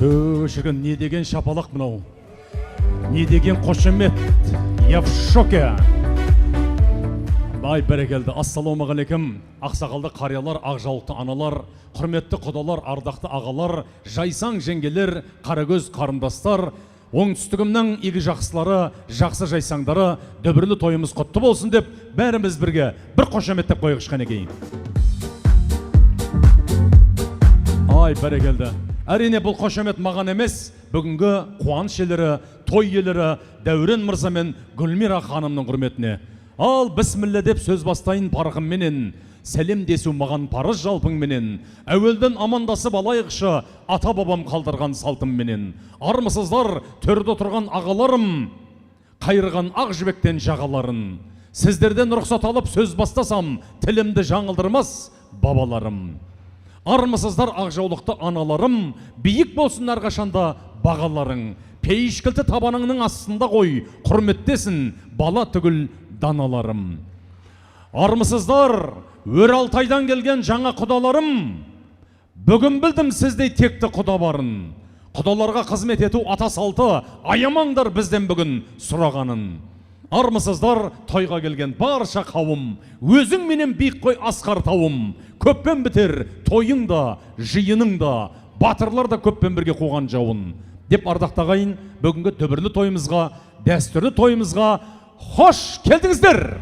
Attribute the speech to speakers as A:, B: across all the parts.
A: Шіркін, не деген шапалақ мынау, не деген қошемет, я в шоке. Бай бәрекелді, ассалаумағалейкум. Ақсақалды қариялар, ақжауықты аналар, құрметті құдалар, ардақты ағалар, жайсаң жеңгелер, қарагөз қарындастар, оңтүстігімнің игі жақсылары, жақсы жайсаңдары, дөбірлі тойымыз құтты болсын деп, бәріміз бірге бір қошеметтеп қойық шыққан екейін. Ай бәрекелді. Әрине бұл қошемет маған емес, бүгінгі қуаныш елері, той елері Дәурен мырза мен Гүлмира ханымның құрметіне. Ал бісміллә деп сөз бастайын парқым менен, сәлем десу маған парыз жалпың менен, әуелден амандасып алайықшы ата бабам қалдырған салтым менен. Армысыздар төрді отырған ағаларым, қайырған ақ жібектен жағаларын. Сіздерден рұқсат алып сөз бастасам, тілімді жаңылдырмас бабаларым. Армысыздар ақжаулықты аналарым, биік болсын әрқашанда бағаларың. Пейішкілті табаныңның астында қой, құрметтесін бала түгіл даналарым. Армысыздар өр Алтайдан келген жаңа құдаларым, бүгін білдім сіздей текті құда барын. Құдаларға қызмет ету ата салты, аямаңдар бізден бүгін сұрағанын. Армысыздар тойға келген барша қауым, өзің менен биік қой асқар тауым. Көппен бітер тойың да, жиының да, батырлар да көппен бірге қуған жауын. Деп ардақтағайын, бүгінгі дөбірлі тойымызға, дәстүрлі тойымызға хош келдіңіздер!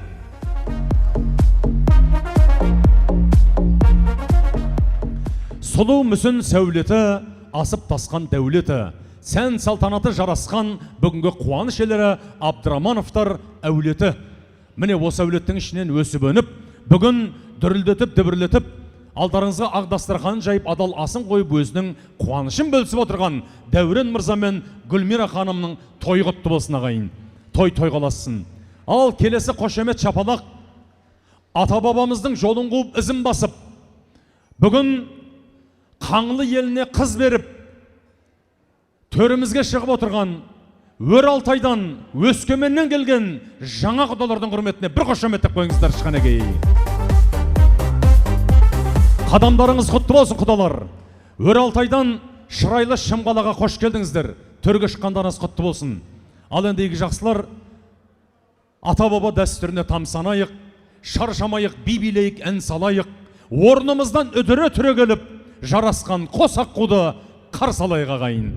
A: Сұлу мүсін сәулеті, асып тасқан дәулеті, сән салтанаты жарасқан бүгінгі қуаныш елері Абдрамановтар әулеті. Міне осы әулеттің ішінен өсіп өніп, бүгін дүрілдетіп, дүбірлетіп, алдарыңызға ақ дастархан жайып адал асын қойып өзінің қуанышын бөлісіп отырған Дәурен мырза мен Гүлмира ханымның той құтты болсын ағайын. Той қаласын. Ал келесі қошемет шапалақ ата бабамыздың жолын қуып ізін басып, бүгін Қаңлы еліне қыз беріп, төрімізге шығып отырған өр Алтайдан, Өскеменнен келген жаңа құдалардың құрметіне бір қошеметтеп қойыңыздар шықанекей. Қадамдарыңыз құтты болсын құдалар. Өр Алтайдан шырайлы Шымқалаға қош келдіңіздер. Төрге шыққандарыңыз құтты болсын. Ал енді игі жақсылар, ата баба дәстүріне тамсанайық, шаршамайық, би билейік, ән салайық. Орнымыздан үдіре түрегеліп, жарасқан қос аққуды қарсы алайық ағайын.